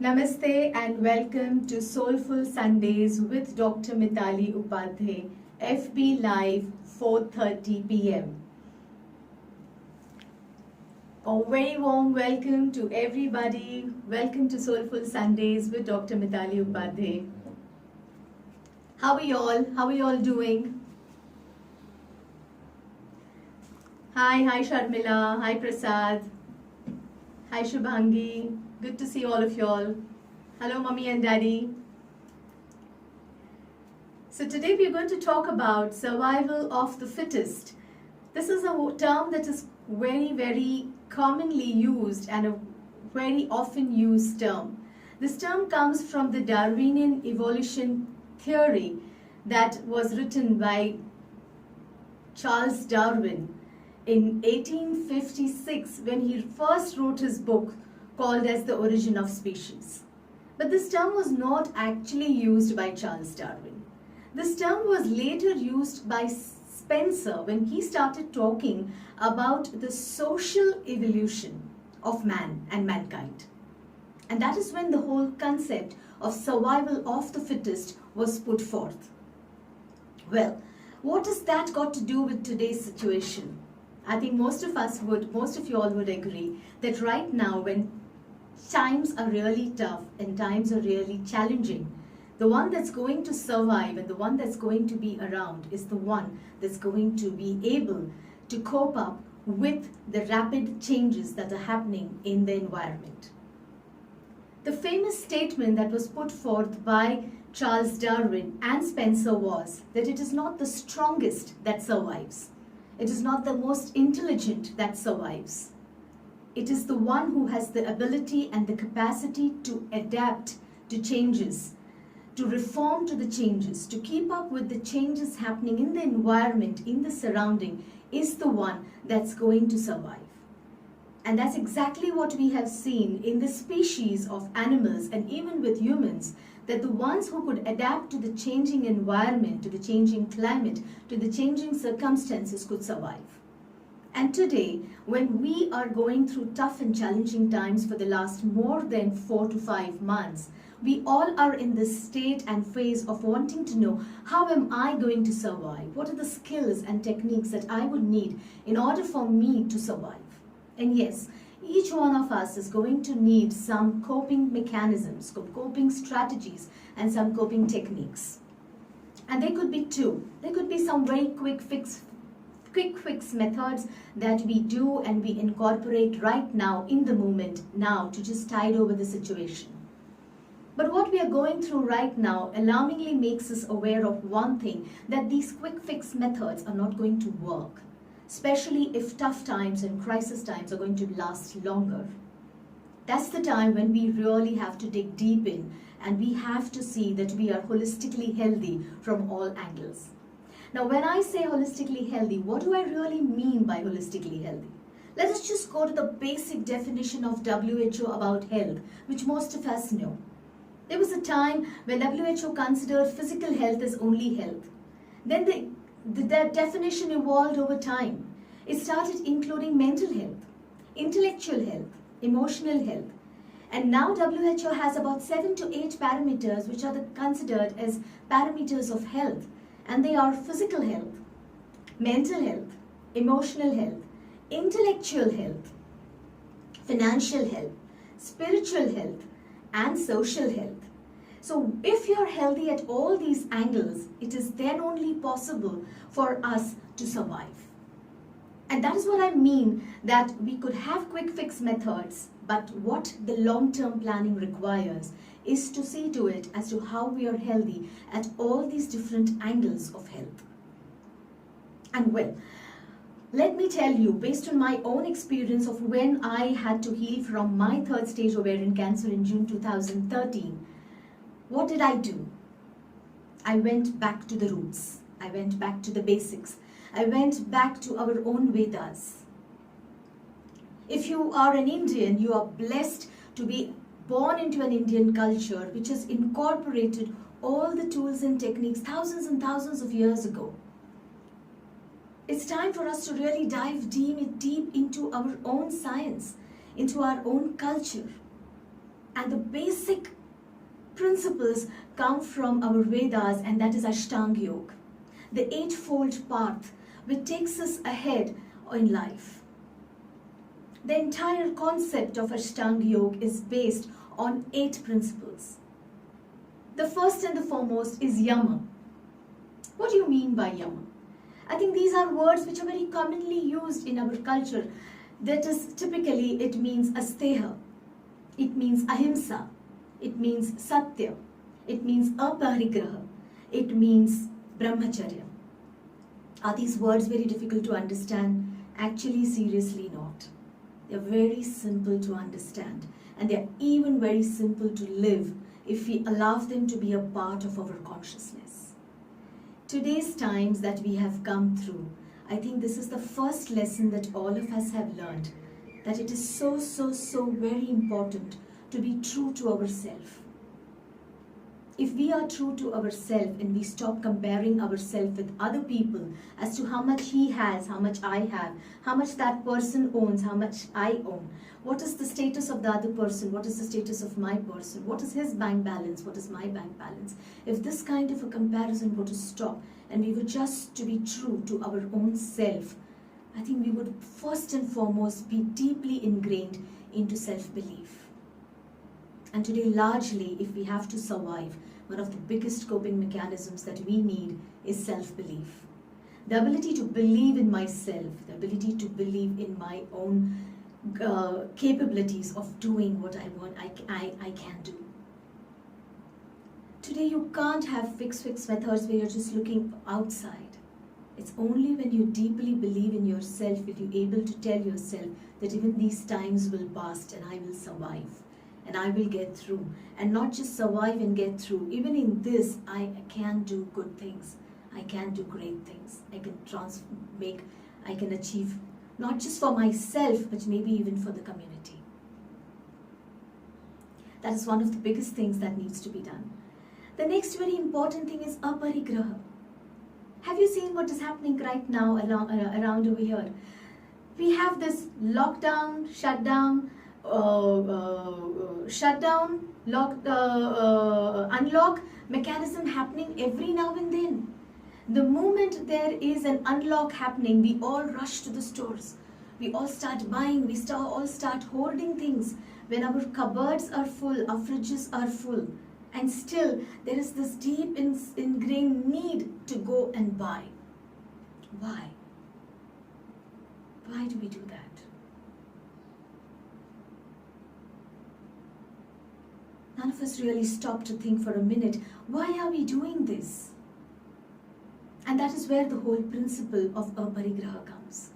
Namaste and welcome to Soulful Sundays with Dr. Mitali Upadhye, FB Live, 4:30 p.m. A very warm welcome to everybody. Welcome to Soulful Sundays with Dr. Mitali Upadhye. How are you all? How are you all doing? Hi Sharmila. Hi Prasad. Hi Shubhangi. Good to see all of y'all. Hello, Mummy and Daddy. So today we are going to talk about survival of the fittest. This is a term that is very commonly used and a very often used term. This term comes from the Darwinian evolution theory that was written by Charles Darwin in 1856 when he first wrote his book called as The Origin of Species. But this term was not actually used by Charles Darwin. This term was later used by Spencer when he started talking about the social evolution of man and mankind. And that is when the whole concept of survival of the fittest was put forth. Well, what has that got to do with today's situation? I think most of you all would agree that right now when times are really tough and times are really challenging, the one that's going to survive and the one that's going to be around is the one that's going to be able to cope up with the rapid changes that are happening in the environment. The famous statement that was put forth by Charles Darwin and Spencer was that it is not the strongest that survives. It is not the most intelligent that survives. It is the one who has the ability and the capacity to adapt to changes, to reform to the changes, to keep up with the changes happening in the environment, in the surrounding, is the one that's going to survive. And that's exactly what we have seen in the species of animals and even with humans, that the ones who could adapt to the changing environment, to the changing climate, to the changing circumstances could survive. And today, when we are going through tough and challenging times for the last more than 4 to 5 months, we all are in this state and phase of wanting to know, how am I going to survive? What are the skills and techniques that I would need in order for me to survive? And yes, each one of us is going to need some coping mechanisms, coping strategies, and some coping techniques. And they could be two. There could be some very quick fix methods that we do and we incorporate right now in the moment now to just tide over the situation. But what we are going through right now alarmingly makes us aware of one thing, that these quick fix methods are not going to work, especially if tough times and crisis times are going to last longer. That's the time when we really have to dig deep in and we have to see that we are holistically healthy from all angles. Now, when I say holistically healthy, what do I really mean by holistically healthy? Let us just go to the basic definition of WHO about health, which most of us know. There was a time when WHO considered physical health as only health. Then that definition evolved over time. It started including mental health, intellectual health, emotional health. And now WHO has about 7 to 8 parameters which are considered as parameters of health. And they are physical health, mental health, emotional health, intellectual health, financial health, spiritual health, and social health. So if you're healthy at all these angles, it is then only possible for us to survive. And that is what I mean, that we could have quick fix methods, but what the long-term planning requires is to see to it as to how we are healthy at all these different angles of health. And well, let me tell you, based on my own experience of when I had to heal from my 3rd stage ovarian cancer in June 2013, what did I do? I went back to the roots. I went back to the basics. I went back to our own Vedas. If you are an Indian, you are blessed to be born into an Indian culture which has incorporated all the tools and techniques thousands and thousands of years ago. It's time for us to really dive deep into our own science, into our own culture. And the basic principles come from our Vedas, and that is Ashtanga Yoga, the eightfold path which takes us ahead in life. The entire concept of Ashtanga Yoga is based on 8 principles. The first and the foremost is Yama. What do you mean by Yama? I think these are words which are very commonly used in our culture. That is, typically it means asteha, it means ahimsa, it means satya, it means aparigraha, it means brahmacharya. Are these words very difficult to understand? Actually, seriously not. They are very simple to understand, and they are even very simple to live if we allow them to be a part of our consciousness. Today's times that we have come through, I think this is the first lesson that all of us have learned, that it is so very important to be true to ourselves. If we are true to ourselves and we stop comparing ourselves with other people as to how much he has, how much I have, how much that person owns, how much I own, what is the status of the other person, what is the status of my person, what is his bank balance, what is my bank balance. If this kind of a comparison were to stop and we were just to be true to our own self, I think we would first and foremost be deeply ingrained into self-belief. And today, largely, if we have to survive, one of the biggest coping mechanisms that we need is self-belief. The ability to believe in myself, the ability to believe in my own capabilities of doing what I want, I can do. Today, you can't have fixed methods where you're just looking outside. It's only when you deeply believe in yourself will you able to tell yourself that even these times will pass and I will survive. And I will get through. And not just survive and get through. Even in this, I can do good things. I can do great things. I can achieve, not just for myself, but maybe even for the community. That is one of the biggest things that needs to be done. The next very important thing is aparigraha. Have you seen what is happening right now around over here? We have this lockdown, shutdown, unlock mechanism happening every now and then. The moment there is an unlock happening, we all rush to the stores. We all start buying, we all start hoarding things. When our cupboards are full, our fridges are full. And still, there is this deep ingrained need to go and buy. Why? Why do we do that? None of us really stop to think for a minute, why are we doing this? And that is where the whole principle of aparigraha comes.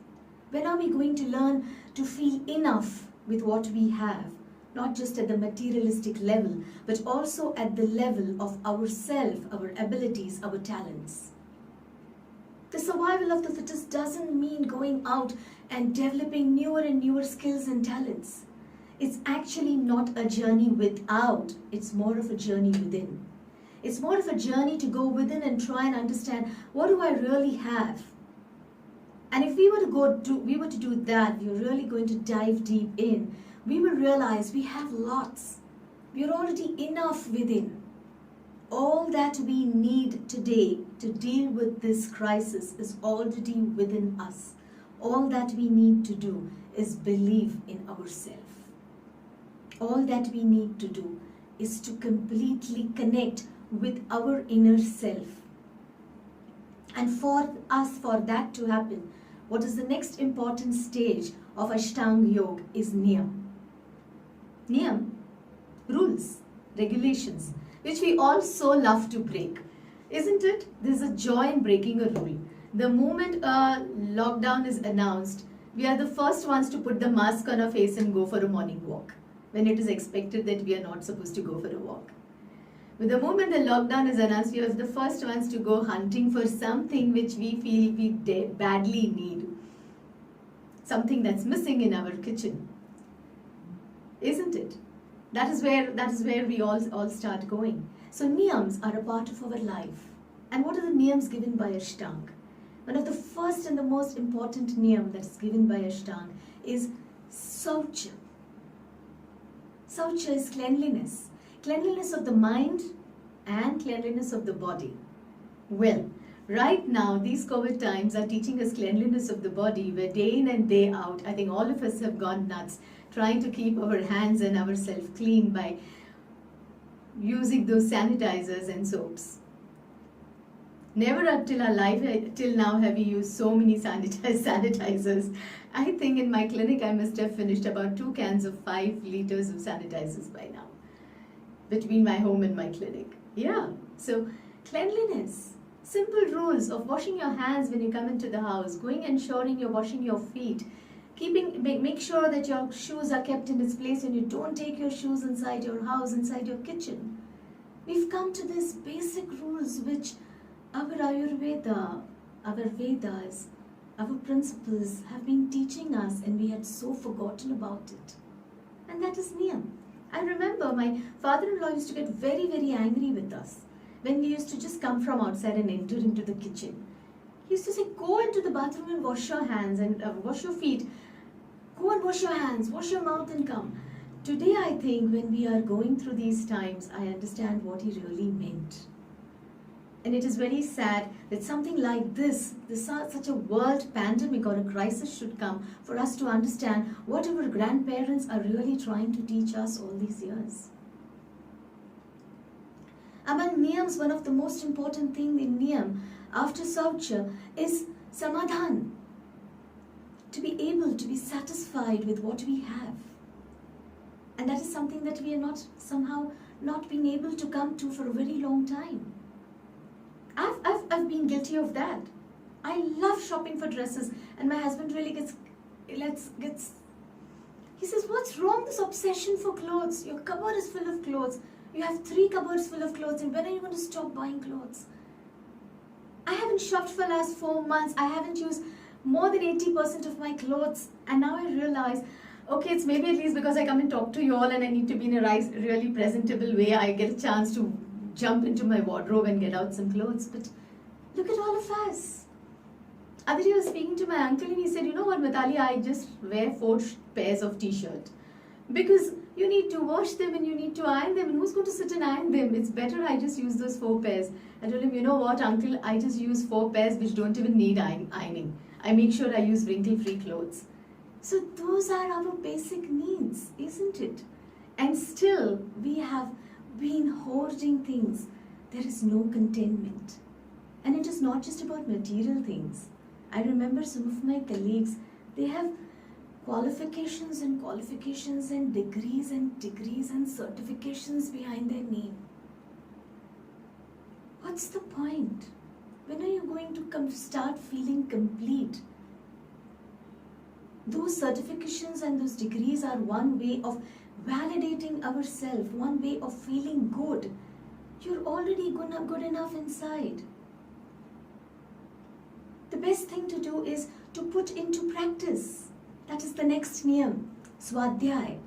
When are we going to learn to feel enough with what we have? Not just at the materialistic level, but also at the level of ourself, our abilities, our talents. The survival of the fittest doesn't mean going out and developing newer and newer skills and talents. It's actually not a journey without, it's more of a journey within. It's more of a journey to go within and try and understand, what do I really have? And if we were to do that, we're really going to dive deep in, we will realize we have lots. We're already enough within. All that we need today to deal with this crisis is already within us. All that we need to do is believe in ourselves. All that we need to do is to completely connect with our inner self. And for that to happen, what is the next important stage of Ashtanga Yoga is Niyam. Niyam, rules, regulations, which we all so love to break. Isn't it? There's a joy in breaking a rule. The moment a lockdown is announced, we are the first ones to put the mask on our face and go for a morning walk, when it is expected that we are not supposed to go for a walk. But the moment the lockdown is announced, we are the first ones to go hunting for something which we feel we badly need. Something that's missing in our kitchen. Isn't it? That is where we all start going. So niyams are a part of our life. And what are the niyams given by Ashtanga? One of the first and the most important niyam that is given by Ashtanga is Saucha. Saucha is cleanliness. Cleanliness of the mind and cleanliness of the body. Well, right now, these COVID times are teaching us cleanliness of the body, where day in and day out, I think all of us have gone nuts trying to keep our hands and ourselves clean by using those sanitizers and soaps. Never up till our life, till now, have we used so many sanitizers. I think in my clinic I must have finished about 2 cans of 5 liters of sanitizers by now, between my home and my clinic. Yeah, so cleanliness. Simple rules of washing your hands when you come into the house, going and ensuring you're washing your feet, make sure that your shoes are kept in its place and you don't take your shoes inside your house, inside your kitchen. We've come to these basic rules which our Ayurveda, our Vedas, our principles have been teaching us, and we had so forgotten about it. And that is Niyam. I remember my father-in-law used to get very, very angry with us when we used to just come from outside and enter into the kitchen. He used to say, go into the bathroom and wash your hands and wash your feet. Go and wash your hands, wash your mouth and come. Today, I think when we are going through these times, I understand what he really meant. And it is very sad that something like this such a world pandemic or a crisis should come for us to understand what our grandparents are really trying to teach us all these years. Among niyams, one of the most important things in niyam after Saucha is samadhan. To be able to be satisfied with what we have. And that is something that we are somehow not been able to come to for a very long time. I've been guilty of that. I love shopping for dresses, and my husband really gets he says, what's wrong, this obsession for clothes? Your cupboard is full of clothes. You have 3 cupboards full of clothes, and when are you going to stop buying clothes? I haven't shopped for the last 4 months. I haven't used more than 80% of my clothes, and now I realize, okay, it's maybe at least because I come and talk to you all and I need to be in a really presentable way. I get a chance to jump into my wardrobe and get out some clothes. But look at all of us. Other day I was speaking to my uncle and he said, you know what, Mitali, I just wear 4 pairs of t-shirt. Because you need to wash them and you need to iron them, and who's going to sit and iron them? It's better I just use those 4 pairs. I told him, you know what, uncle, I just use 4 pairs which don't even need ironing. I make sure I use wrinkle-free clothes. So those are our basic needs, isn't it? And still we have been hoarding things. There is no contentment. And it is not just about material things. I remember some of my colleagues, they have qualifications and qualifications and degrees and degrees and certifications behind their name. What's the point? When are you going to start feeling complete? Those certifications and those degrees are one way of validating ourselves, one way of feeling good. You're already good enough inside. The best thing to do is to put into practice. That is the next niyam, Swadhyay.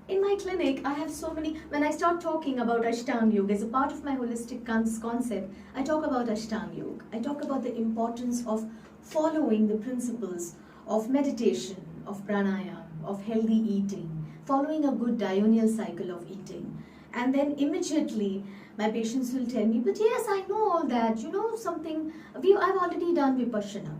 In my clinic, I have so many, when I start talking about Ashtanga Yoga as a part of my holistic concept, I talk about Ashtanga Yoga. I talk about the importance of following the principles of meditation, of pranayama, of healthy eating, following a good diurnal cycle of eating. And then immediately, my patients will tell me, but yes, I know all that. You know something, I've already done Vipassana.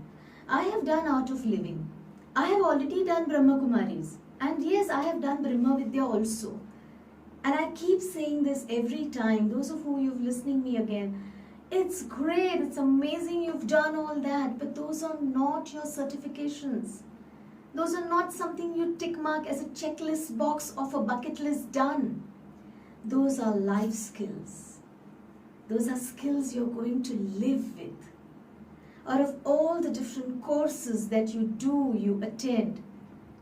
I have done Art of Living. I have already done Brahma Kumaris. And yes, I have done Brahma Vidya also. And I keep saying this every time. Those of you've listening me again, it's great, it's amazing you've done all that, but those are not your certifications. Those are not something you tick mark as a checklist box of a bucket list done. Those are life skills. Those are skills you're going to live with. Out of all the different courses that you do, you attend,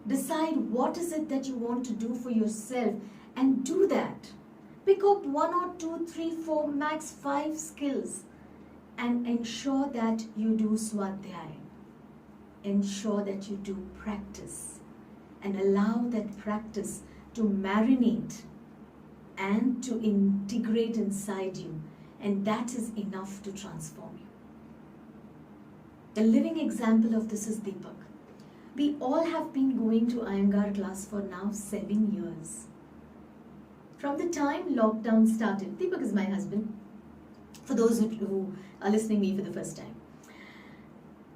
decide what is it that you want to do for yourself and do that. Pick up 1 or 2, 3, 4, max 5 skills and ensure that you do Swadhyay. Ensure that you do practice and allow that practice to marinate and to integrate inside you, and that is enough to transform you. A living example of this is Deepak. We all have been going to Iyengar class for now 7 years. From the time lockdown started, Deepak is my husband, for those who are listening to me for the first time.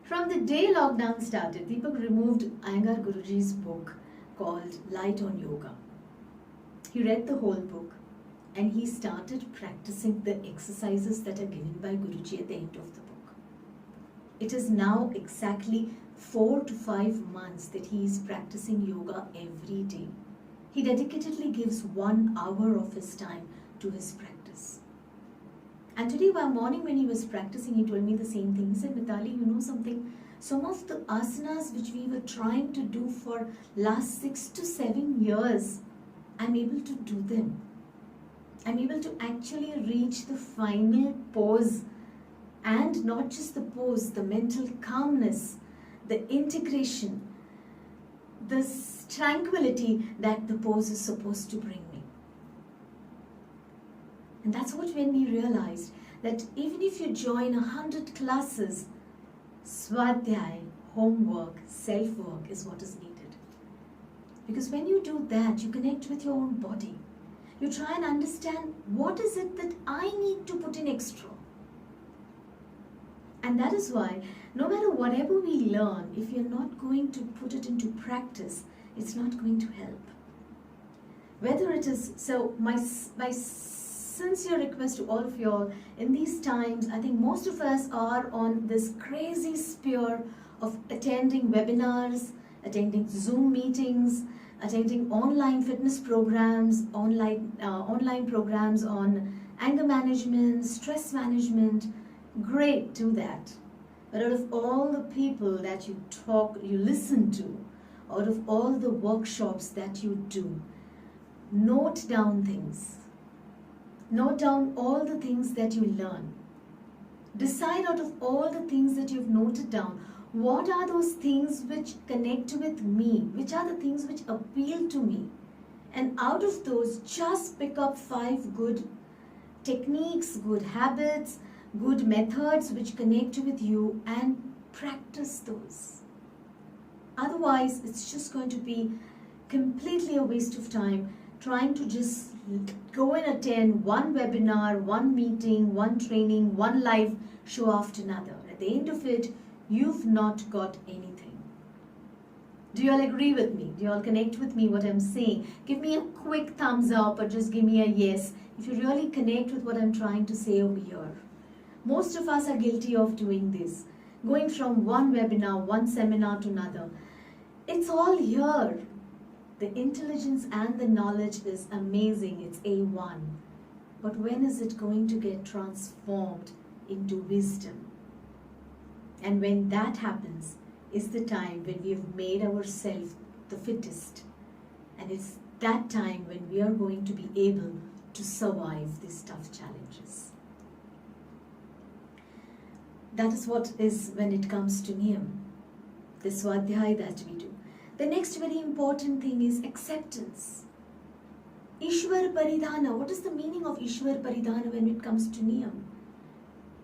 From the day lockdown started, Deepak removed Iyengar Guruji's book called Light on Yoga. He read the whole book and he started practicing the exercises that are given by Guruji at the end of the book. It is now exactly 4 to 5 months that he is practicing yoga every day. He dedicatedly gives 1 hour of his time to his practice. And today one morning when he was practicing, he told me the same thing. He said, Mitali, you know something? Some of the asanas which we were trying to do for last 6 to 7 years, I'm able to do them. I'm able to actually reach the final pose, and not just the pose, the mental calmness, the integration, the tranquility that the pose is supposed to bring me. And that's what when we realized that even if you join 100 classes, Swadhyay, homework, self-work is what is needed. Because when you do that, you connect with your own body. You try and understand what is it that I need to put in extra. And that is why no matter whatever we learn, if you're not going to put it into practice, it's not going to help. Whether it is, so my sincere request to all of you all, in these times, I think most of us are on this crazy sphere of attending webinars, attending Zoom meetings, attending online fitness programs, online programs on anger management, stress management. Great, do that. But out of all the people that you listen to, out of all the workshops that you do, note down things. Note down all the things that you learn. Decide out of all the things that you've noted down, what are those things which connect with me? Which are the things which appeal to me? And out of those, just pick up 5 good techniques, good habits, good methods which connect with you and practice those. Otherwise, it's just going to be completely a waste of time trying to just go and attend one webinar, one meeting, one training, one live show after another. At the end of it, you've not got anything. Do you all agree with me? Do you all connect with me what I'm saying? Give me a quick thumbs up or just give me a yes if you really connect with what I'm trying to say over here. Most of us are guilty of doing this. Going from one webinar, one seminar to another. It's all here. The intelligence and the knowledge is amazing. It's A1. But when is it going to get transformed into wisdom? And when that happens is the time when we have made ourselves the fittest. And it's that time when we are going to be able to survive these tough challenges. That is what is when it comes to Niyam, the Swadhyay that we do. The next very important thing is acceptance. Ishwar Paridhana. What is the meaning of Ishwar Paridhana when it comes to Niyam?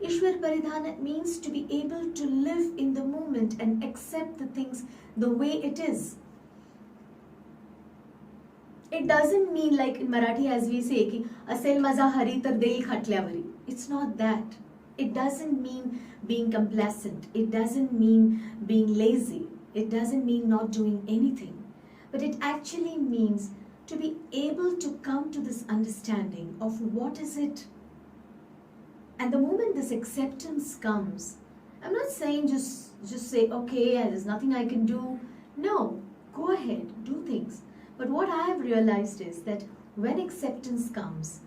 Ishwar Paridhana means to be able to live in the moment and accept the things the way it is. It doesn't mean like in Marathi as we say, ki asel maza hari tar deil khatल्यावरी. It's not that. It doesn't mean being complacent. It doesn't mean being lazy. It doesn't mean not doing anything. But it actually means to be able to come to this understanding of what is it. And the moment this acceptance comes, I'm not saying just say, okay, there's nothing I can do. No, go ahead, do things. But what I have realized is that when acceptance comes,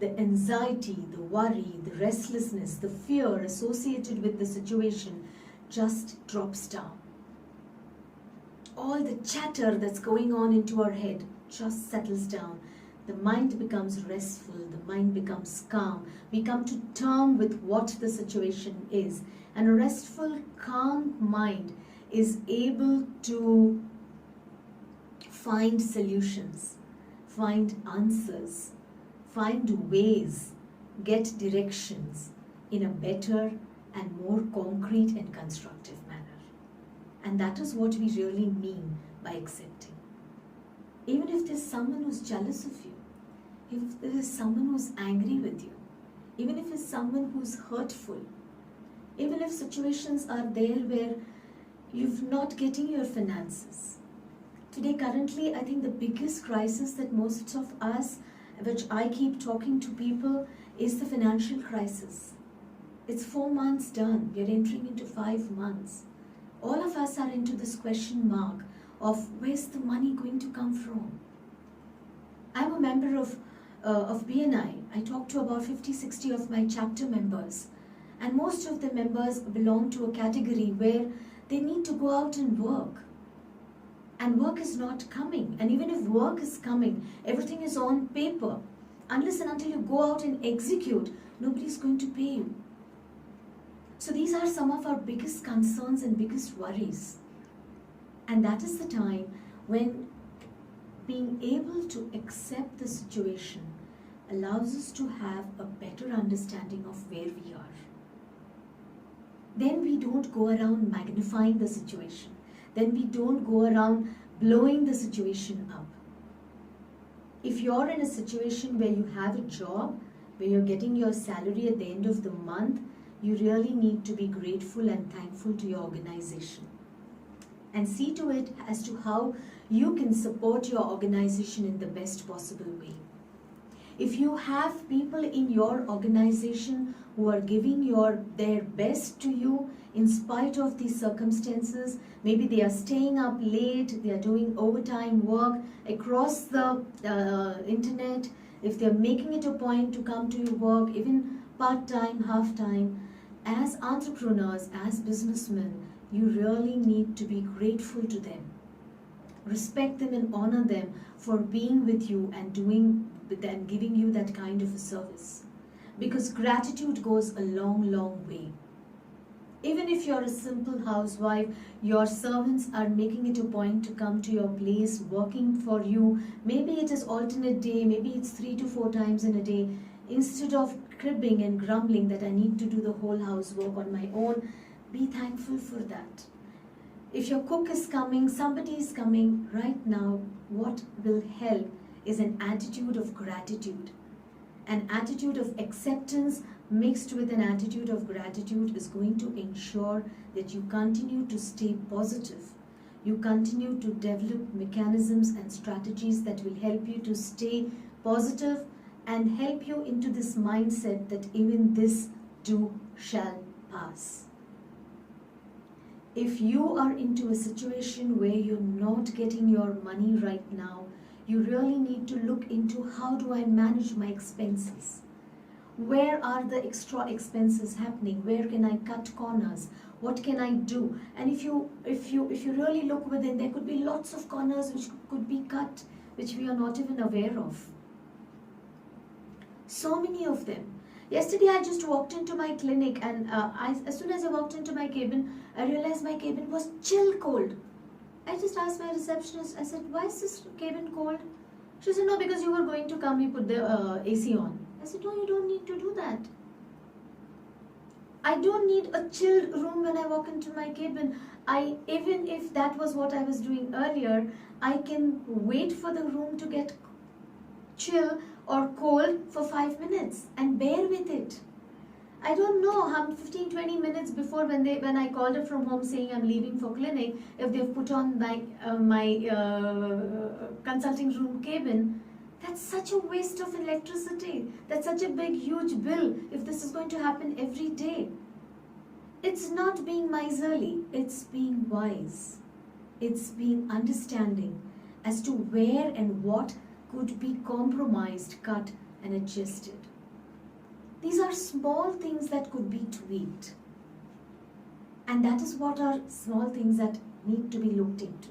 the anxiety, the worry, the restlessness, the fear associated with the situation just drops down. All the chatter that's going on into our head just settles down. The mind becomes restful, the mind becomes calm. We come to term with what the situation is. And a restful, calm mind is able to find solutions, find answers, find ways, get directions in a better and more concrete and constructive manner. And that is what we really mean by accepting. Even if there's someone who's jealous of you, if there is someone who's angry with you, even if it's someone who's hurtful, even if situations are there where you're not getting your finances. Today, currently, I think the biggest crisis that most of us, which I keep talking to people, is the financial crisis. It's 4 months done. We are entering into 5 months. All of us are into this question mark of where's the money going to come from? I'm a member of BNI. I talk to about 50-60 of my chapter members. And most of the members belong to a category where they need to go out and work. And work is not coming. And even if work is coming, everything is on paper. Unless and until you go out and execute, nobody's going to pay you. So these are some of our biggest concerns and biggest worries. And that is the time when being able to accept the situation allows us to have a better understanding of where we are. Then we don't go around magnifying the situation. Then we don't go around blowing the situation up. If you're in a situation where you have a job, where you're getting your salary at the end of the month, you really need to be grateful and thankful to your organization. And see to it as to how you can support your organization in the best possible way. If you have people in your organization who are giving their best to you in spite of these circumstances, maybe they are staying up late, they are doing overtime work across the internet, if they are making it a point to come to your work, even part-time, half-time, as entrepreneurs, as businessmen, you really need to be grateful to them. Respect them and honor them for being with you and doing and giving you that kind of a service. Because gratitude goes a long, long way. Even if you're a simple housewife, your servants are making it a point to come to your place, working for you. Maybe it is alternate day, maybe it's 3 to 4 times in a day. Instead of cribbing and grumbling that I need to do the whole housework on my own, be thankful for that. If your cook is coming, somebody is coming, right now, what will help is an attitude of gratitude. An attitude of acceptance mixed with an attitude of gratitude is going to ensure that you continue to stay positive. You continue to develop mechanisms and strategies that will help you to stay positive and help you into this mindset that even this too shall pass. If you are into a situation where you're not getting your money right now, you really need to look into how do I manage my expenses? Where are the extra expenses happening? Where can I cut corners? What can I do? And if you really look within, there could be lots of corners which could be cut, which we are not even aware of. So many of them. Yesterday I just walked into my clinic and as soon as I walked into my cabin, I realized my cabin was chill cold. I just asked my receptionist, I said, why is this cabin cold? She said, no, because you were going to come, you put the AC on. I said, no, you don't need to do that. I don't need a chilled room when I walk into my cabin. Even if that was what I was doing earlier, I can wait for the room to get chill or cold for 5 minutes and bear with it. I don't know how 15-20 minutes before when I called her from home saying I'm leaving for clinic, if they've put on my consulting room cabin. That's such a waste of electricity. That's such a big huge bill if this is going to happen every day. It's not being miserly, it's being wise. It's being understanding as to where and what could be compromised, cut and adjusted. These are small things that could be tweaked. And that is what are small things that need to be looked into.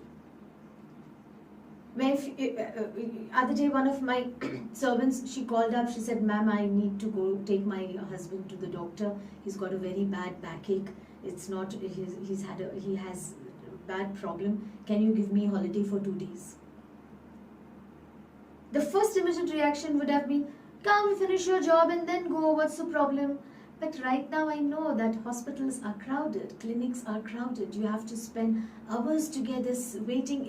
Other day, one of my servants, she called up, she said, ma'am, I need to go take my husband to the doctor. He's got a very bad backache. It's not, he has a bad problem. Can you give me holiday for 2 days? The first immediate reaction would have been, come, finish your job and then go, what's the problem? But right now I know that hospitals are crowded, clinics are crowded. You have to spend hours together waiting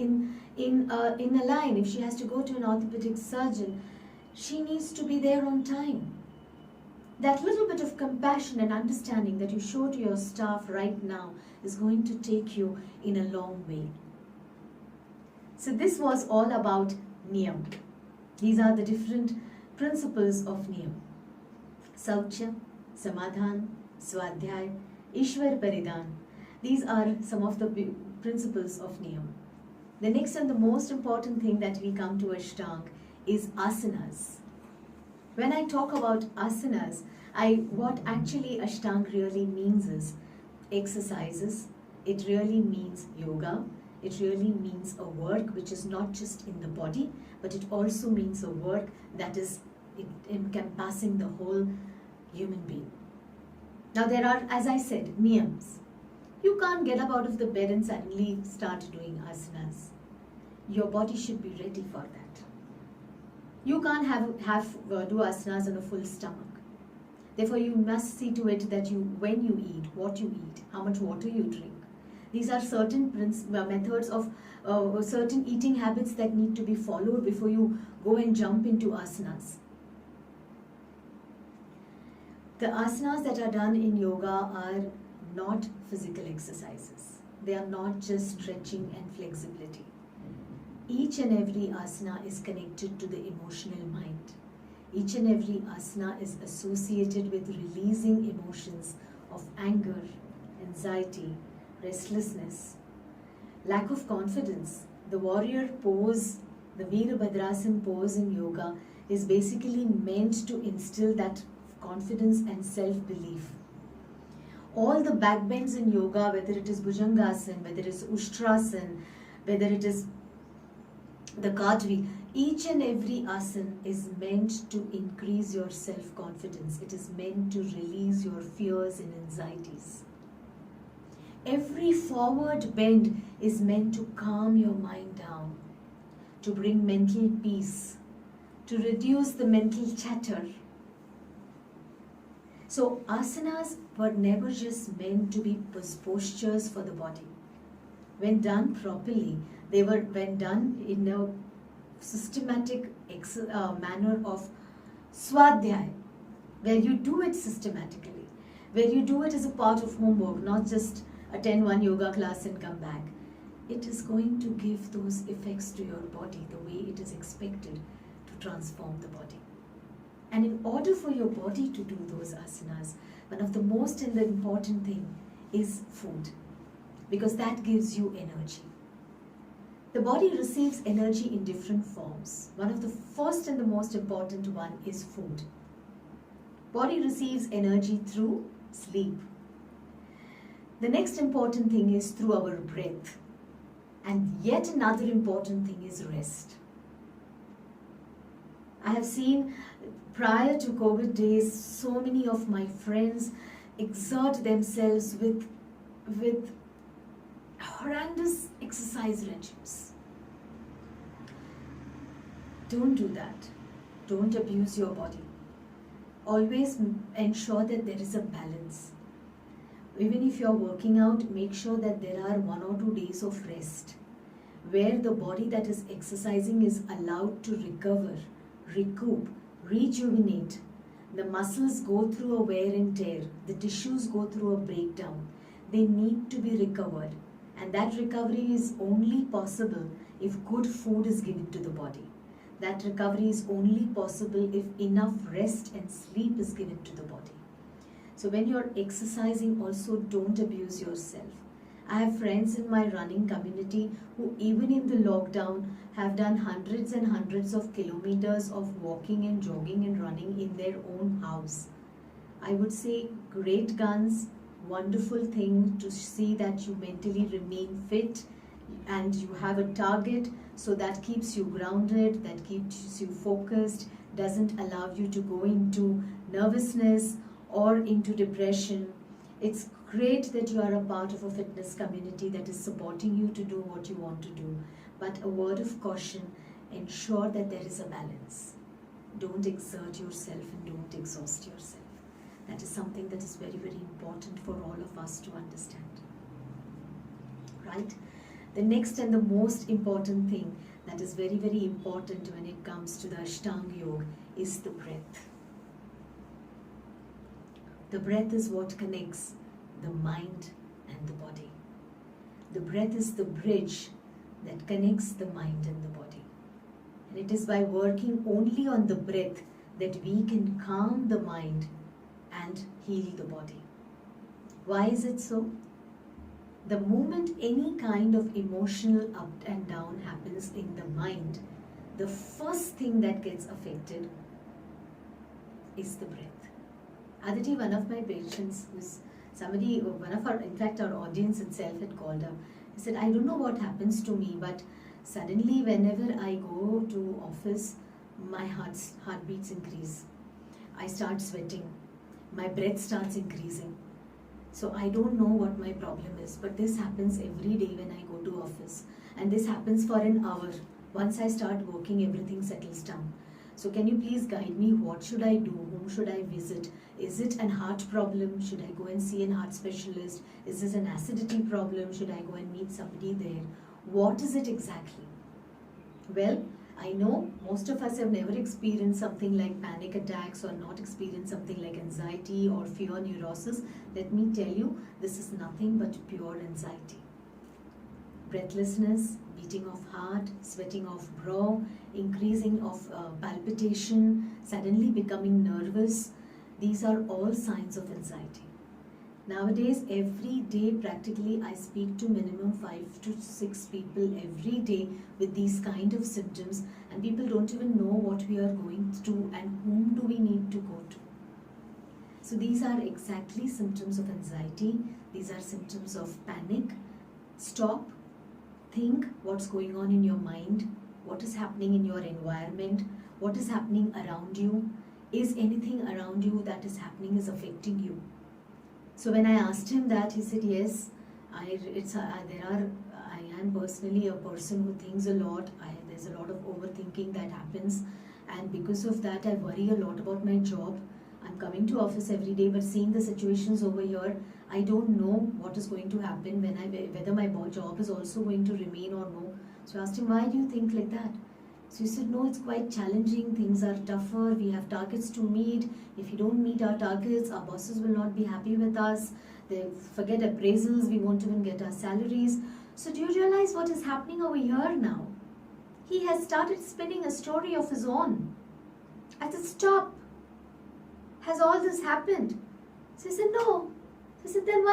in a line. If she has to go to an orthopedic surgeon, she needs to be there on time. That little bit of compassion and understanding that you show to your staff right now is going to take you in a long way. So this was all about Niyam. These are the different principles of Niyam. Saucha, Samadhan, Swadhyay, Ishwar Paridan. These are some of the principles of Niyam. The next and the most important thing that we come to Ashtanga is asanas. When I talk about asanas, what actually Ashtanga really means is exercises. It really means yoga. It really means a work which is not just in the body, but it also means a work that is encompassing the whole human being. Now there are, as I said, niyams. You can't get up out of the bed and suddenly start doing asanas. Your body should be ready for that. You can't do asanas on a full stomach. Therefore, you must see to it that when you eat, what you eat, how much water you drink. These are certain methods of certain eating habits that need to be followed before you go and jump into asanas. The asanas that are done in yoga are not physical exercises. They are not just stretching and flexibility. Each and every asana is connected to the emotional mind. Each and every asana is associated with releasing emotions of anger, anxiety, restlessness, lack of confidence. The warrior pose, the Virabhadrasana pose in yoga is basically meant to instill that confidence and self-belief. All the backbends in yoga, whether it is Bhujangasana, whether it is Ushtrasana, whether it is the Kadvi, each and every asana is meant to increase your self-confidence. It is meant to release your fears and anxieties. Every forward bend is meant to calm your mind down, to bring mental peace, to reduce the mental chatter. So asanas were never just meant to be postures for the body. When done properly, when done in a systematic manner of swadhyay, where you do it systematically, where you do it as a part of homework, not just attend one yoga class and come back. It is going to give those effects to your body the way it is expected to transform the body. And in order for your body to do those asanas, one of the most and the important thing is food, because that gives you energy. The body receives energy in different forms. One of the first and the most important one is food. Body receives energy through sleep. The next important thing is through our breath. And yet another important thing is rest. I have seen prior to COVID days, so many of my friends exert themselves with horrendous exercise regimes. Don't do that. Don't abuse your body. Always ensure that there is a balance. Even if you are working out, make sure that there are 1 or 2 days of rest, where the body that is exercising is allowed to recover, recoup, rejuvenate. The muscles go through a wear and tear. The tissues go through a breakdown. They need to be recovered. And that recovery is only possible if good food is given to the body. That recovery is only possible if enough rest and sleep is given to the body. So when you're exercising, also don't abuse yourself. I have friends in my running community who even in the lockdown have done hundreds and hundreds of kilometers of walking and jogging and running in their own house. I would say great guns, wonderful thing to see that you mentally remain fit and you have a target, so that keeps you grounded, that keeps you focused, doesn't allow you to go into nervousness or into depression. It's great that you are a part of a fitness community that is supporting you to do what you want to do. But a word of caution, ensure that there is a balance. Don't exert yourself and don't exhaust yourself. That is something that is very, very important for all of us to understand. Right? The next and the most important thing that is very, very important when it comes to the Ashtanga Yoga is the breath. The breath is what connects the mind and the body. The breath is the bridge that connects the mind and the body. And it is by working only on the breath that we can calm the mind and heal the body. Why is it so? The moment any kind of emotional up and down happens in the mind, the first thing that gets affected is the breath. Aditi, one of my patients, in fact our audience itself had called her. He said, I don't know what happens to me, but suddenly whenever I go to office, my heartbeats increase. I start sweating. My breath starts increasing. So I don't know what my problem is, but this happens every day when I go to office. And this happens for an hour. Once I start working, everything settles down. So can you please guide me? What should I do? Whom should I visit? Is it an heart problem? Should I go and see an heart specialist? Is this an acidity problem? Should I go and meet somebody there? What is it exactly? Well, I know most of us have never experienced something like panic attacks or not experienced something like anxiety or fear neurosis. Let me tell you, this is nothing but pure anxiety. Breathlessness, beating of heart, sweating of brow, increasing of palpitation, suddenly becoming nervous. These are all signs of anxiety. Nowadays, every day practically I speak to minimum 5 to 6 people every day with these kind of symptoms, and people don't even know what we are going through and whom do we need to go to. So these are exactly symptoms of anxiety. These are symptoms of panic. Stop. Think what's going on in your mind, what is happening in your environment, what is happening around you. Is anything around you that is happening is affecting you? So when I asked him that, he said, yes, I am personally a person who thinks a lot. There's a lot of overthinking that happens, and because of that I worry a lot about my job. I'm coming to office every day, but seeing the situations over here, I don't know what is going to happen whether my job is also going to remain or no. So I asked him, why do you think like that? So he said, no, it's quite challenging. Things are tougher. We have targets to meet. If we don't meet our targets, our bosses will not be happy with us. They forget appraisals. We won't even get our salaries. So do you realize what is happening over here now? He has started spinning a story of his own. I said, stop. Has all this happened? So he said, no. So I said, then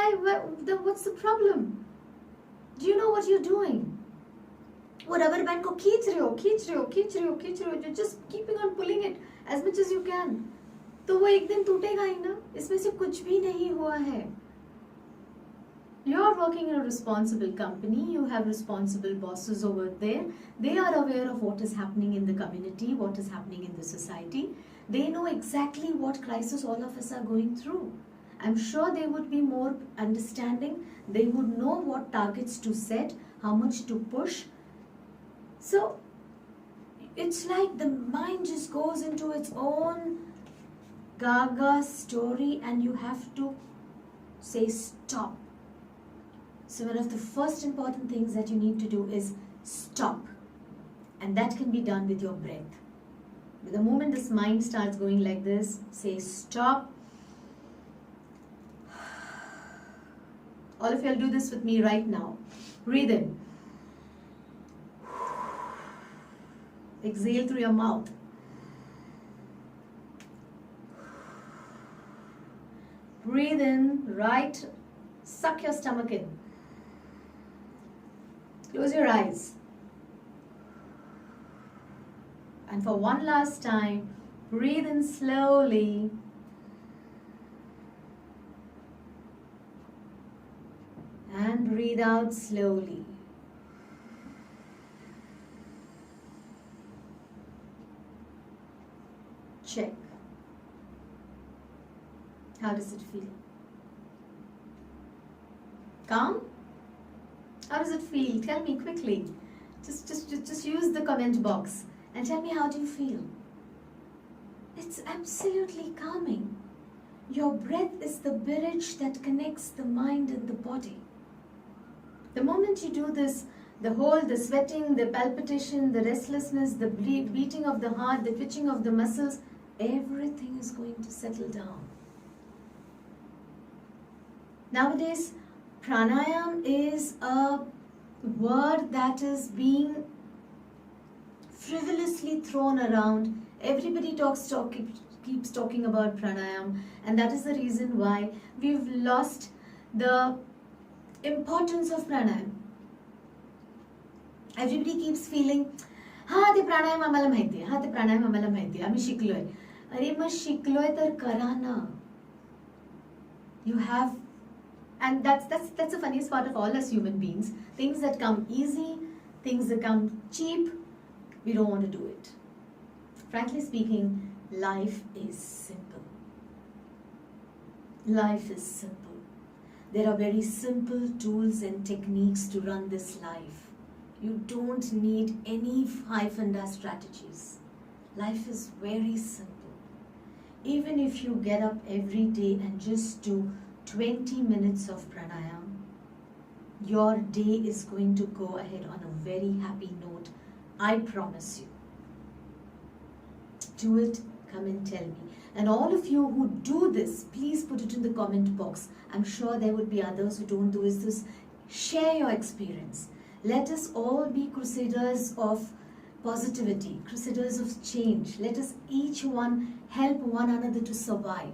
then what's the problem? Do you know what you're doing? वो rubber band को खींच रहे हो, you're just keeping on pulling it as much as you can. तो वो एक दिन टूटेगा ही ना. इसमें से कुछ भी नहीं हुआ है. You are working in a responsible company. You have responsible bosses over there. They are aware of what is happening in the community, what is happening in the society. They know exactly what crisis all of us are going through. I'm sure they would be more understanding. They would know what targets to set, how much to push. So it's like the mind just goes into its own gaga story, and you have to say stop. So one of the first important things that you need to do is stop. And that can be done with your breath. The moment this mind starts going like this, say stop. All of you will do this with me right now. Breathe in. Exhale through your mouth. Breathe in, right, suck your stomach in. Close your eyes. And for one last time, breathe in slowly. And breathe out slowly. Check. How does it feel? Calm? How does it feel? Tell me quickly. Just use the comment box and tell me, how do you feel? It's absolutely calming. Your breath is the bridge that connects the mind and the body. The moment you do this, the sweating, the palpitation, the restlessness, the beating of the heart, the twitching of the muscles, everything is going to settle down. Nowadays, pranayam is a word that is being frivolously thrown around. Everybody keeps talking about pranayam, and that is the reason why we've lost the importance of pranayam. Everybody keeps feeling, ते प्राणायाम आम्हाला माहिती आहे, ते प्राणायाम आम्हाला माहिती आहे, आम्ही शिकलोय. अरे मग शिकलोय तर करा ना. You have, and that's the funniest part of all us human beings. Things that come easy, things that come cheap, we don't want to do it. Frankly speaking, life is simple. Life is simple. There are very simple tools and techniques to run this life. You don't need any high-funda strategies. Life is very simple. Even if you get up every day and just do 20 minutes of pranayam, your day is going to go ahead on a very happy note. I promise you. Do it, come and tell me. And all of you who do this, please put it in the comment box. I'm sure there will be others who don't do this. Share your experience. Let us all be crusaders of positivity, crusaders of change. Let us each one help one another to survive.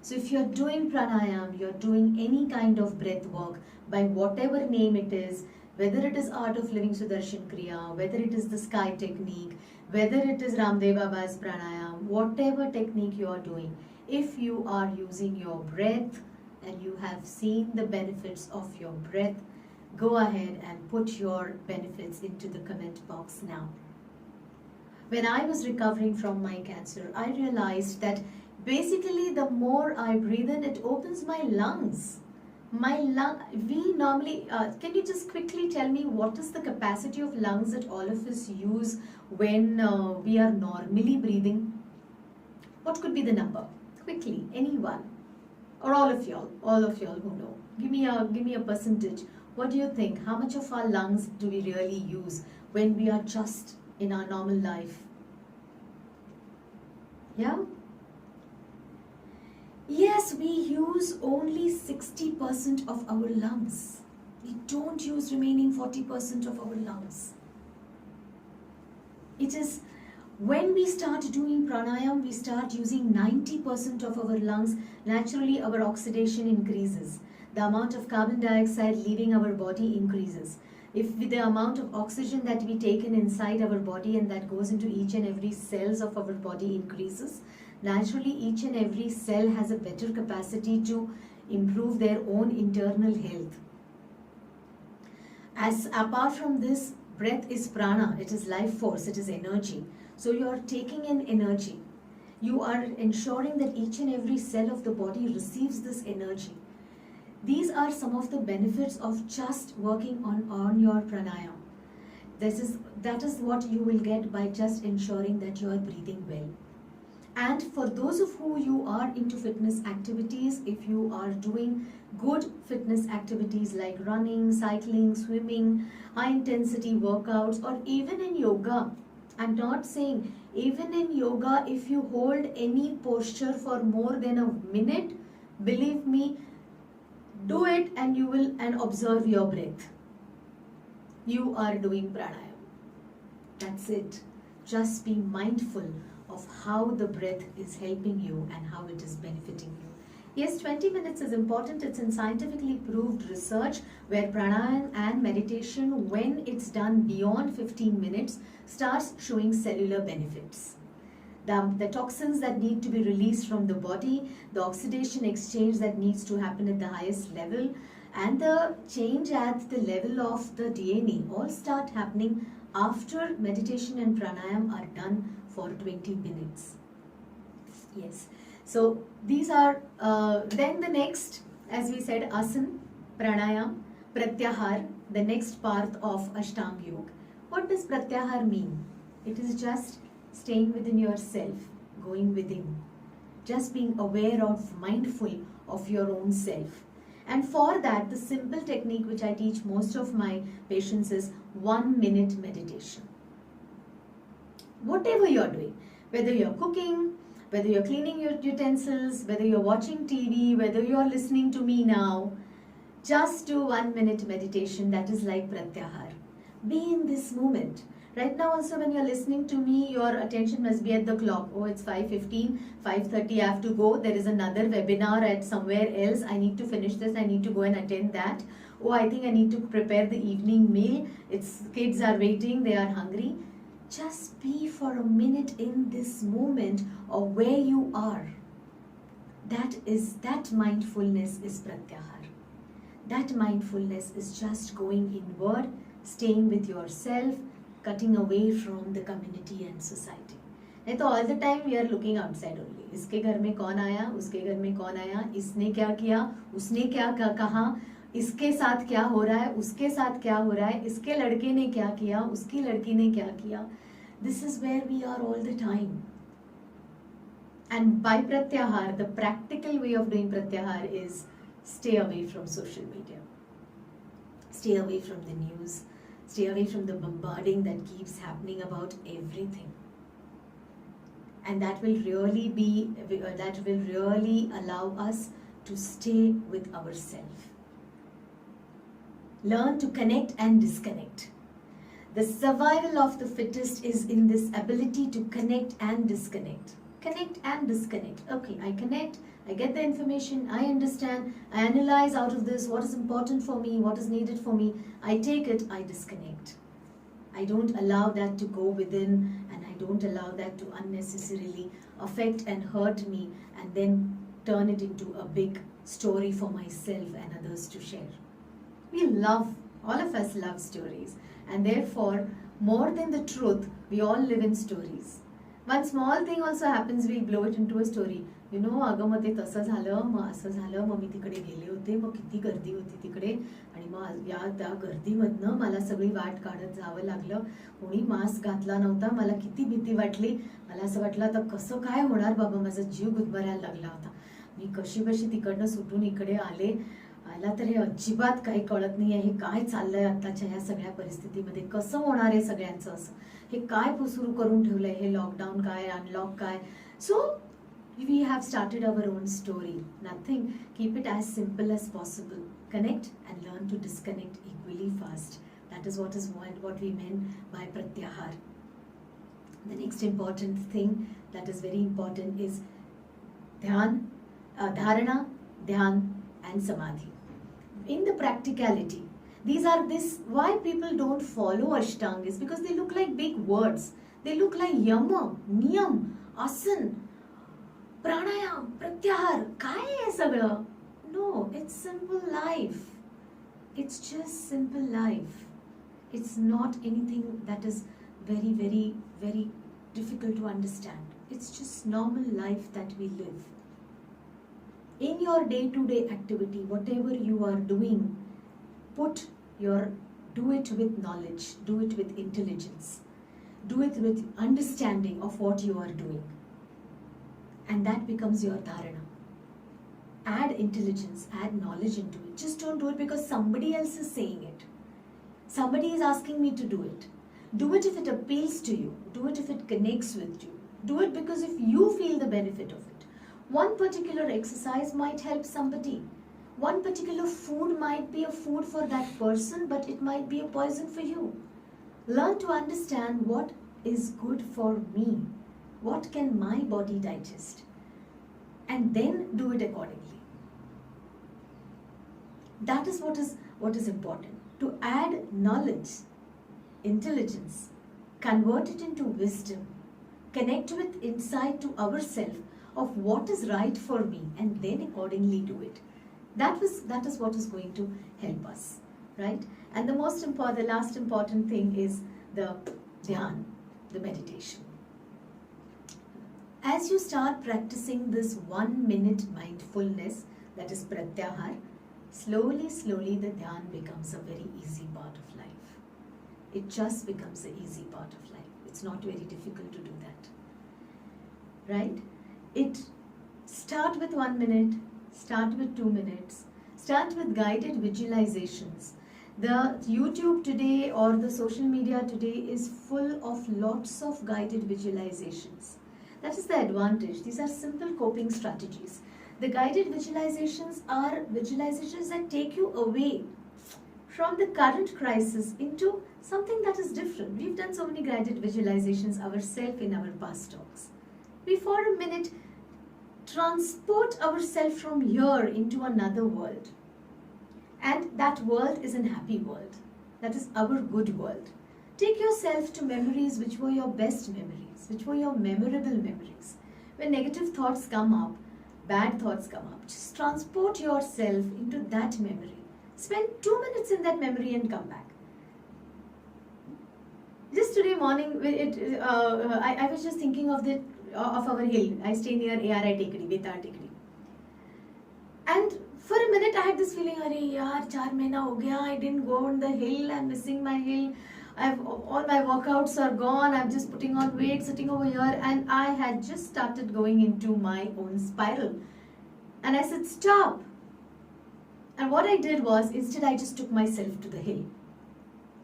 So if you're doing pranayam, you're doing any kind of breath work, by whatever name it is, whether it is Art of Living Sudarshan Kriya, whether it is the Sky Technique, whether it is Ramdev Baba's pranayam, whatever technique you are doing, if you are using your breath and you have seen the benefits of your breath, go ahead and put your benefits into the comment box now. When I was recovering from my cancer, I realized that basically the more I breathe in, it opens my lungs. We normally, can you just quickly tell me what is the capacity of lungs that all of us use when we are normally breathing? What could be the number? Quickly, anyone, or all of y'all who know. Give me a percentage. What do you think? How much of our lungs do we really use when we are just in our normal life? Yeah? Yes, we use only 60% of our lungs. We don't use remaining 40% of our lungs. It is when we start doing pranayam, we start using 90% of our lungs. Naturally, our oxidation increases. The amount of carbon dioxide leaving our body increases. If the amount of oxygen that we take in inside our body and that goes into each and every cells of our body increases, naturally each and every cell has a better capacity to improve their own internal health. As apart from this, breath is prana, it is life force, it is energy. So you are taking in energy. You are ensuring that each and every cell of the body receives this energy. These are some of the benefits of just working on your pranayam. That is what you will get by just ensuring that you are breathing well. And for those of you are into fitness activities, if you are doing good fitness activities like running, cycling, swimming, high intensity workouts, or even in yoga, I'm not saying, even in yoga, if you hold any posture for more than a minute, believe me, do it and you will observe your breath. You are doing pranayam. That's it. Just be mindful of how the breath is helping you and how it is benefiting you. Yes, 20 minutes is important. It's in scientifically proved research where pranayam and meditation, when it's done beyond 15 minutes, starts showing cellular benefits. The toxins that need to be released from the body, the oxidation exchange that needs to happen at the highest level, and the change at the level of the DNA all start happening after meditation and pranayam are done for 20 minutes. Yes. So these are, then the next, as we said, asan, pranayam, pratyahar, the next part of Ashtanga Yoga. What does pratyahar mean? It is just staying within yourself, going within. just being aware of, mindful of your own self. And for that, the simple technique which I teach most of my patients is 1 minute meditation. Whatever you're doing, whether you're cooking, whether you're cleaning your utensils, whether you're watching TV, whether you're listening to me now, just do 1 minute meditation. That is like pratyahar. Be in this moment. Right now also when you're listening to me, your attention must be at the clock. Oh, it's 5:15, 5:30, I have to go. There is another webinar at somewhere else. I need to finish this. I need to go and attend that. Oh, I think I need to prepare the evening meal. Kids are waiting. They are hungry. Just be for a minute in this moment of where you are. That mindfulness is pratyahar. That mindfulness is just going inward, staying with yourself, cutting away from the community and society. नहीं तो all the time we are looking outside only. इसके घर में कौन आया, उसके घर में कौन आया, इसने क्या किया, उसने क्या कहा, इसके साथ क्या हो रहा है, उसके साथ क्या हो रहा है, इसके लड़के ने क्या किया, उसकी लड़की ने क्या किया. This is where we are all the time. And by pratyahar, the practical way of doing pratyahar is stay away from social media. Stay away from the news. Stay away from the bombarding that keeps happening about everything. And that will really allow us to stay with ourselves. Learn to connect and disconnect. The survival of the fittest is in this ability to connect and disconnect. Connect and disconnect. Okay, I connect, I get the information, I understand, I analyze out of this what is important for me, what is needed for me. I take it, I disconnect. I don't allow that to go within, and I don't allow that to unnecessarily affect and hurt me and then turn it into a big story for myself and others to share. All of us love stories, and therefore, more than the truth, we all live in stories. One small thing also happens, we'll blow it into a story. You know, अगं मग ते तसं झालं, मग असं झालं, मग मी तिकडे गेले होते, मग किती गर्दी होती तिकडे, आणि मग त्या गर्दीमधनं मला सगळी वाट काढत जावं लागलं, कोणी मास्क घातला नव्हता, मला किती भीती वाटली, मला असं वाटलं आता कसं काय होणार बाबा, माझा जीव गुदमरायला लागला होता, मी कशी तिकडनं सुटून इकडे आले. मला तर हे अजिबात काही कळत नाही आहे, हे काय चाललंय आताच्या ह्या सगळ्या परिस्थितीमध्ये, कसं होणार आहे सगळ्यांचं, असं हे काय सुरू करून ठेवलंय, हे लॉकडाऊन काय, अनलॉक काय. सो we have started our own story. Nothing. Keep it as simple as possible. Connect and learn to disconnect equally fast. That is what we meant by pratyahar. The next important thing that is very important is dharana, dhyan and samadhi. In the practicality, why people don't follow Ashtanga is because they look like big words. They look like yama, niyam, asan, pranayam, pratyahar. काय आहे सगळं? No, it's simple life. It's just simple life. It's not anything that is very, very, very difficult to understand. It's just normal life that we live. In your day-to-day activity, whatever you are doing, do it with knowledge, do it with intelligence, do it with understanding of what you are doing. And that becomes your dharana. Add intelligence, add knowledge into it. Just don't do it because somebody else is saying it. Somebody is asking me to do it. Do it if it appeals to you. Do it if it connects with you. Do it because if you feel the benefit of it. One particular exercise might help somebody. One particular food might be a food for that person, but it might be a poison for you. Learn to understand what is good for me. What can my body digest? And then do it accordingly. That is what is important. To add knowledge, intelligence, convert it into wisdom, connect with insight to ourselves of what is right for me, and then accordingly do it. That is what is going to help us, right? And the last important thing is the dhyan, the meditation. As you start practicing this 1 minute mindfulness, that is pratyahar, slowly the dhyan becomes a very easy part of life. It just becomes an easy part of life. It's not very difficult to do that, right? Start with 1 minute, start with 2 minutes, start with guided visualizations. The YouTube today or the social media today is full of lots of guided visualizations. That is the advantage. These are simple coping strategies. The guided visualizations are visualizations that take you away from the current crisis into something that is different. We've done so many guided visualizations ourselves in our past talks. We for a minute transport ourselves from here into another world. And that world is an happy world. That is our good world. Take yourself to memories which were your best memories, which were your memorable memories. When negative thoughts come up, bad thoughts come up, just transport yourself into that memory. Spend 2 minutes in that memory and come back. Just today morning, I was just thinking of our hill. I stay near ARI Tekadi, Betar Tekadi. And for a minute I had this feeling, Arey yaar, 4 mahina ho gaya, I didn't go on the hill, I'm missing my hill. All my workouts are gone, I'm just putting on weight, sitting over here, and I had just started going into my own spiral. And I said, stop. And what I did was, instead I just took myself to the hill.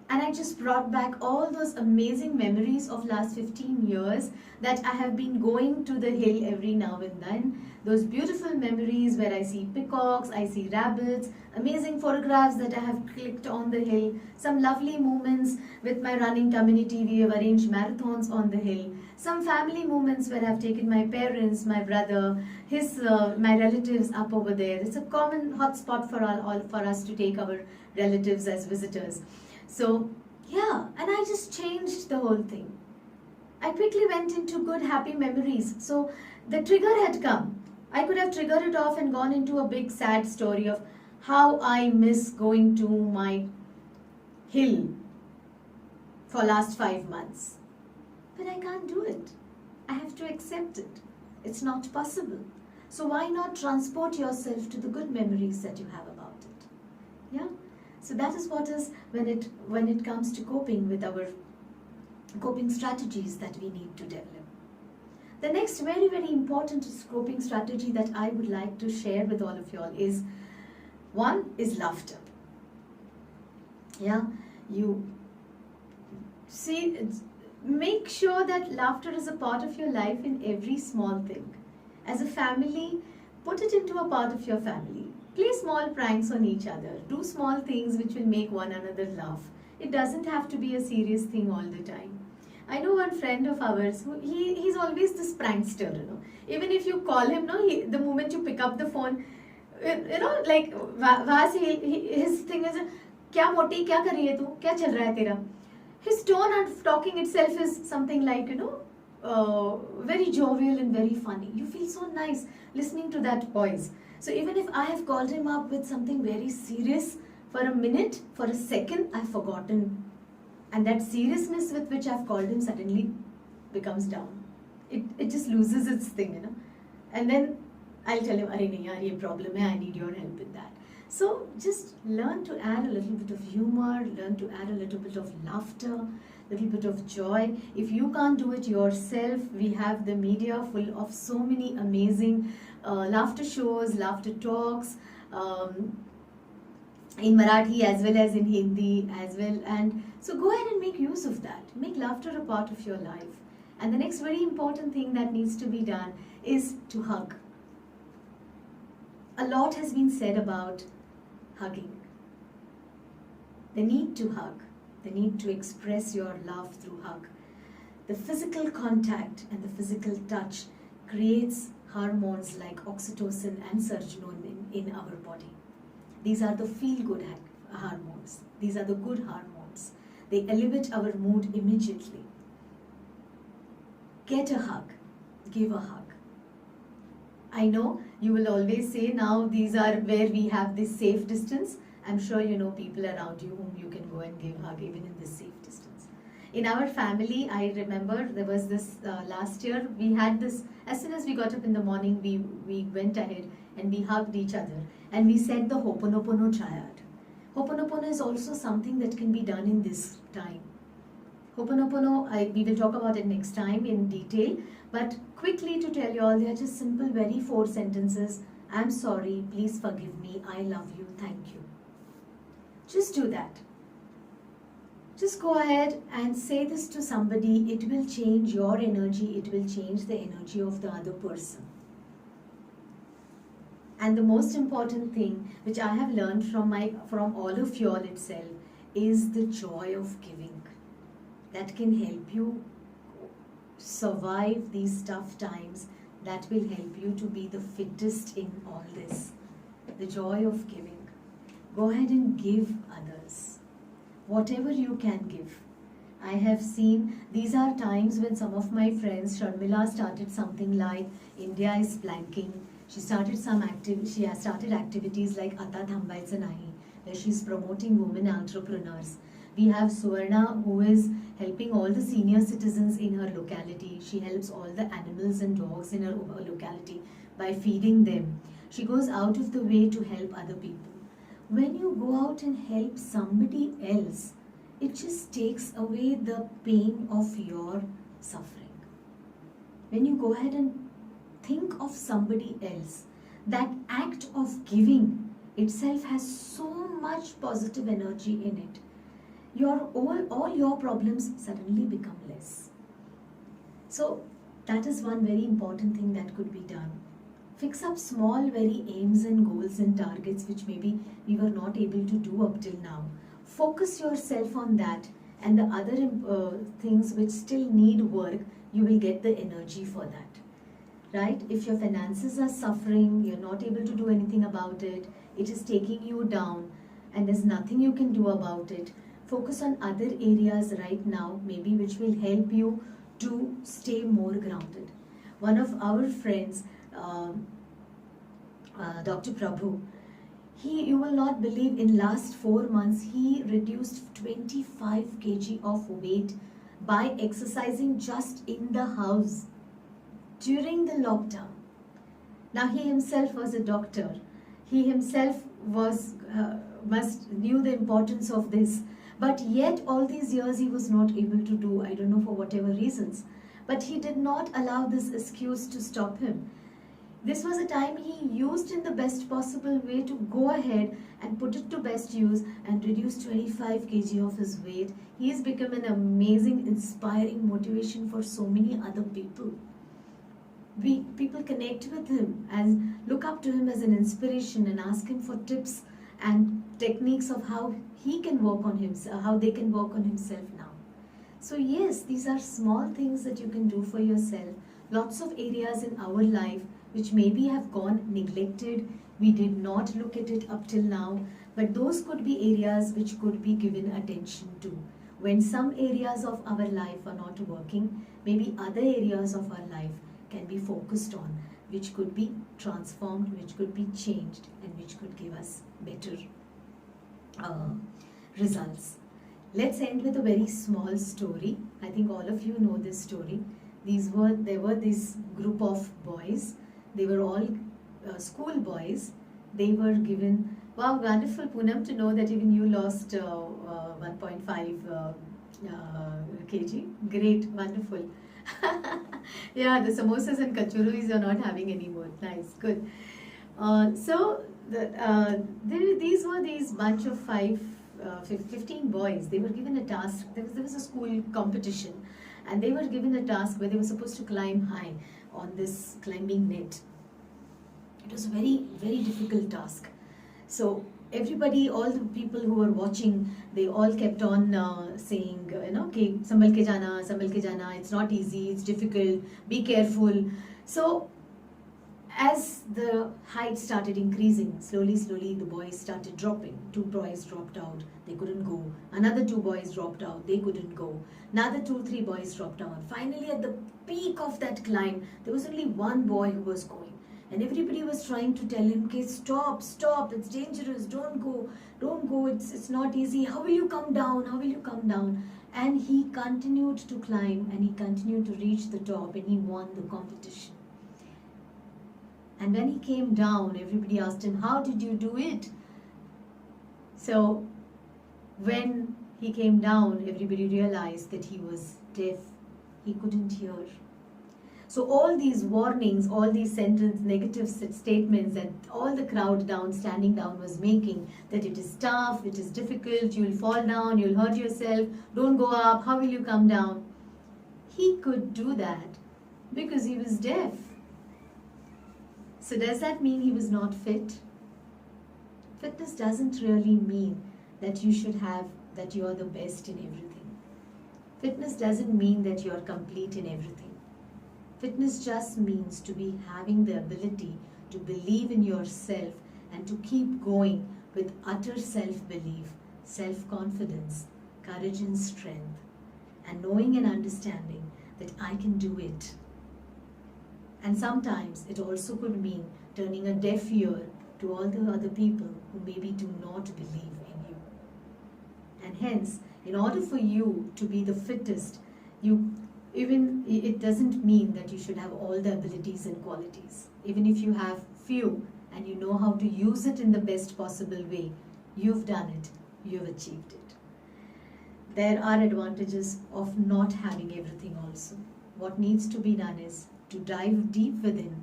And I just brought back all those amazing memories of last 15 years that I have been going to the hill every now and then. Those beautiful memories where I see peacocks, I see rabbits, amazing photographs that I have clicked on the hill, some lovely moments with my running community. We have arranged marathons on the hill, some family moments where I've taken my parents, my brother, my relatives up over there. It's a common hotspot for us to take our relatives as visitors. So yeah, and I just changed the whole thing. I quickly went into good, happy memories. So the trigger had come. I could have triggered it off and gone into a big sad story of how I miss going to my hill for last 5 months. But I can't do it. I have to accept it. It's not possible. So why not transport yourself to the good memories that you have about it? Yeah? So that is what is when it comes to coping with our coping strategies that we need to develop. The next very, very important coping strategy that I would like to share with all of you all is, one is laughter. Yeah, you see, make sure that laughter is a part of your life in every small thing. As a family, put it into a part of your family. Play small pranks on each other. Do small things which will make one another laugh. It doesn't have to be a serious thing all the time. I know one friend of ours who he's always this prankster, you know. Even if you call him, the moment you pick up the phone, like his thing is, "Kya moti, kya kar rahi hai tu? Kya chal raha hai tera?" His tone of talking itself is something like, very jovial and very funny. You feel so nice listening to that voice. So even if I have called him up with something very serious, for a minute, for a second, I've forgotten. And that seriousness with which I've called him suddenly becomes down. It just loses its thing, And then I'll tell him, "Arey nahi yaar, ye problem hai, I need your help with that." So just learn to add a little bit of humor, learn to add a little bit of laughter, little bit of joy. If you can't do it yourself, we have the media full of so many amazing laughter shows, laughter talks, in Marathi as well as in Hindi as well. And so go ahead and make use of that. Make laughter a part of your life. And the next very important thing that needs to be done is to hug. A lot has been said about hugging. The need to hug, the need to express your love through hug. The physical contact and the physical touch creates hormones like oxytocin and serotonin in our body. These are the feel-good hormones. These are the good hormones. They elevate our mood immediately. Get a hug. Give a hug. I know you will always say now these are where we have this safe distance. I'm sure you know people around you whom you can go and give a hug even in this safe distance. In our family, I remember there was this last year, we had this, as soon as we got up in the morning, we went ahead and we hugged each other and we said the Ho'oponopono triad. Ho'oponopono is also something that can be done in this time. Ho'oponopono, we will talk about it next time in detail. But quickly to tell you all, they are just simple, very 4 sentences. I'm sorry, please forgive me, I love you, thank you. Just do that. Just go ahead and say this to somebody. It will change your energy, it will change the energy of the other person. And the most important thing which I have learned from all of you all itself is the joy of giving. That can help you survive these tough times. That will help you to be the fittest in all this. The joy of giving. Go ahead and give others. Whatever you can give. I have seen, these are times when some of my friends, Sharmila started something like India is planking. She started she has started activities like Ata Thambaitsa Nahi, where she is promoting women entrepreneurs. We have Suvarna, who is helping all the senior citizens in her locality. She helps all the animals and dogs in her locality by feeding them. She goes out of the way to help other people. When you go out and help somebody else, it just takes away the pain of your suffering. When you go ahead and think of somebody else, that act of giving itself has so much positive energy in it. All your problems suddenly become less. So that is one very important thing that could be done. Fix up small, very aims and goals and targets which maybe we were not able to do up till now. Focus yourself on that, and the other things which still need work, you will get the energy for that. Right? If your finances are suffering, you're not able to do anything about it, it is taking you down, and there's nothing you can do about it. Focus on other areas right now, maybe which will help you to stay more grounded. One of our friends, Dr. Prabhu, you will not believe, in last 4 months, he reduced 25 kg of weight by exercising just in the house during the lockdown. Now he himself was a doctor. He himself knew the importance of this. But yet all these years he was not able to do, I don't know for whatever reasons. But he did not allow this excuse to stop him. This was a time he used in the best possible way to go ahead and put it to best use and reduce 25 kg of his weight. He has become an amazing, inspiring motivation for so many other people. People connect with him and look up to him as an inspiration and ask him for tips and techniques of how he can work on himself, how they can work on himself now. So yes, these are small things that you can do for yourself. Lots of areas in our life which maybe have gone neglected. We did not look at it up till now, but those could be areas which could be given attention to. When some areas of our life are not working, maybe other areas of our life can be focused on, which could be transformed, which could be changed, and which could give us better results. Let's end with a very small story. I think all of you know this story. There were this group of boys. They were all school boys. They were given, wow, wonderful, Poonam, to know that even you lost 1.5 kg. Great, wonderful. Yeah, the samosas and kachoris you're not having anymore. Nice, good. These were these bunch of 15 boys. They were given a task. There was a school competition, and they were given a task where they were supposed to climb high on this climbing net. It was a very, very difficult task. So everybody, all the people who were watching, they all kept on saying, "Okay, sambal ke jana, it's not easy, it's difficult, be careful." So as the height started increasing, slowly the boys started dropping. 2 boys dropped out, they couldn't go. Another 2 boys dropped out, they couldn't go. Another 2-3 boys dropped out. Finally, at the peak of that climb, there was only one boy who was going. And everybody was trying to tell him, okay, stop, it's dangerous, don't go, it's not easy, how will you come down? And he continued to climb, and he continued to reach the top, and he won the competition. And when he came down, everybody asked him, how did you do it? So when he came down, everybody realized that he was deaf. He couldn't hear. So all these warnings, all these negative statements that all the crowd standing down was making, that it is tough, it is difficult, you'll fall down, you'll hurt yourself, don't go up, how will you come down? He could do that because he was deaf. So does that mean he was not fit? Fitness doesn't really mean that you are the best in everything. Fitness doesn't mean that you are complete in everything. Fitness just means to be having the ability to believe in yourself and to keep going with utter self-belief, self-confidence, courage and strength, and knowing and understanding that I can do it. And sometimes it also could mean turning a deaf ear to all the other people who maybe do not believe in you. And hence, in order for you to be the fittest, it doesn't mean that you should have all the abilities and qualities. Even if you have few and you know how to use it in the best possible way, you've done it, you've achieved it. There are advantages of not having everything also. What needs to be done is to dive deep within,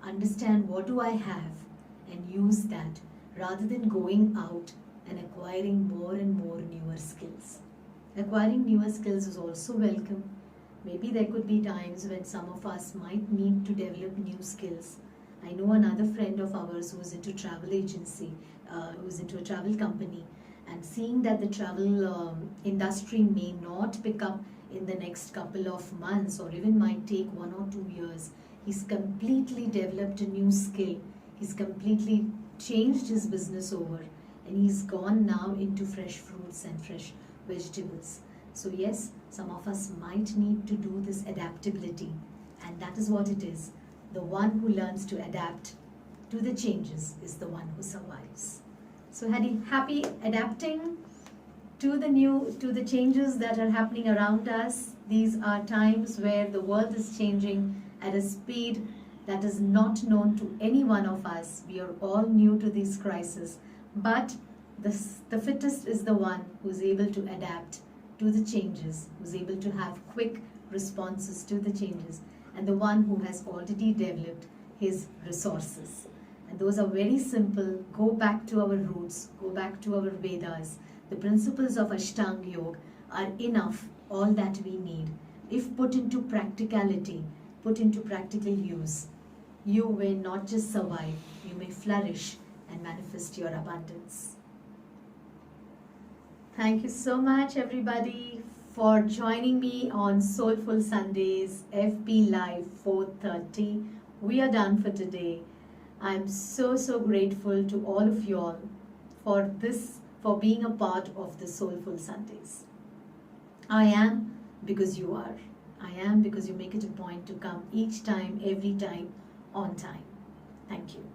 understand what do I have, and use that rather than going out and acquiring more and more newer skills. Acquiring newer skills is also welcome. Maybe there could be times when some of us might need to develop new skills. I know another friend of ours who is into travel agency, who's into a travel company, and seeing that the travel industry may not pick up in the next couple of months or even might take 1 or 2 years, he's completely developed a new skill. He's completely changed his business over, and he's gone now into fresh fruits and fresh vegetables. So yes, some of us might need to do this adaptability, and that is what it is. The one who learns to adapt to the changes is the one who survives. So happy adapting to the changes that are happening around us. These are times where the world is changing at a speed that is not known to any one of us. We are all new to this crisis, but the fittest is the one who's able to adapt to the changes, who's able to have quick responses to the changes, and the one who has already developed his resources. And those are very simple. Go back to our roots, go back to our Vedas. The principles of Ashtanga Yoga are enough, all that we need. If put into practicality, put into practical use, you will not just survive, you may flourish and manifest your abundance. Thank you so much, everybody, for joining me on Soulful Sundays, FB Live 4:30. We are done for today. I'm so grateful to all of you all for being a part of the Soulful Sundays. I am because you are. I am because you make it a point to come each time, every time, on time. Thank you.